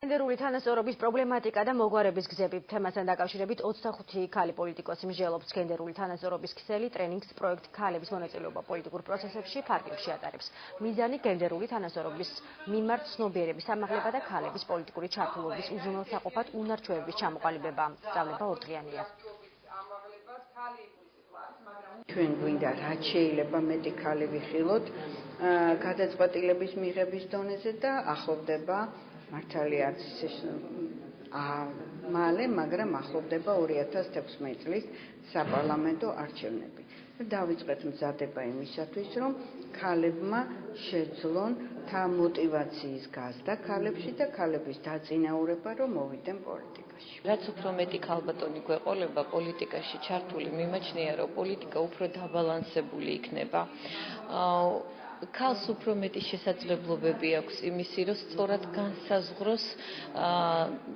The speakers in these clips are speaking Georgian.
გენდერული თანასწორობის პრობლემატიკა და მოგვარების გზები თემასთან დაკავშირებით 25 ქალი პოლიტიკოსი მსჯელობს გენდერული თანასწორობის ქსელი ტრენინგს პროექტ ქალების მონაწილეობა პოლიტიკურ პროცესებში ფარგლებში ატარებს. მიზანი გენდერული თანასწორობის მიმართ ცნობიერების ამაღლება და ქალების პოლიტიკური ჩართულობის უზრუნველსაყოფად უნარჩვევების ჩამოყალიბება. სწავლება ორდღიანია. ჩვენ გვინდა რაც შეიძლება მეტი ქალი ვიხილოთ გადაწყვეტილების მიღების დონეზე და ახლოვდება მართალია არც მალე, მაგრამ ახლოვდება 2016 წლის საპარლამენტო არჩევნები. დავიწყეთ მზადება იმისათვის, რომ ქალებმა შეძლონ მოტივაციის გაზრდა ქალებში და ქალების დაწინაურება, რომ მოვიდნენ პოლიტიკაში. რაც უფრო მეტი ქალბატონი გვეყოლება პოლიტიკაში ჩართული, მიმაჩნია, რომ პოლიტიკა უფრო დაბალანსებული იქნება. ქალს უფრო მეტი შესაძლებლობები აქვს იმისი, რომ სწორად განსაზღვროს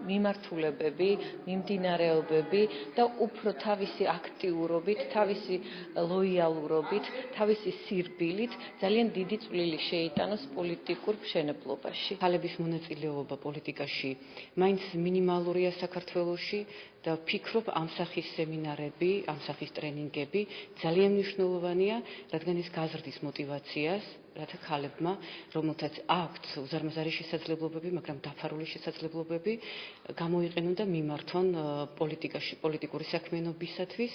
მიმართულებები, მიმდინარეობები და უფრო თავისი აქტიურობით, თავისი ლოიალურობით, თავისი სირბილით ძალიან დიდი წვლილი შეიტანოს პოლიტიკურ მშენებლობაში. ქალების მონაწილეობა პოლიტიკაში მაინც მინიმალურია საქართველოში და ვფიქრობ ამ სახის სემინარები, ამ სახის ტრენინგები ძალიან მნიშვნელოვანია, რადგან ეს გაზრდის მოტივაციას, რათა ქალებმა, რომელთაც აქვთ უზარმაზარი შესაძლებლობები, მაგრამ დაფარული შესაძლებლობები, გამოიყენონ და მიმართონ პოლიტიკაში, პოლიტიკური საქმიანობისათვის.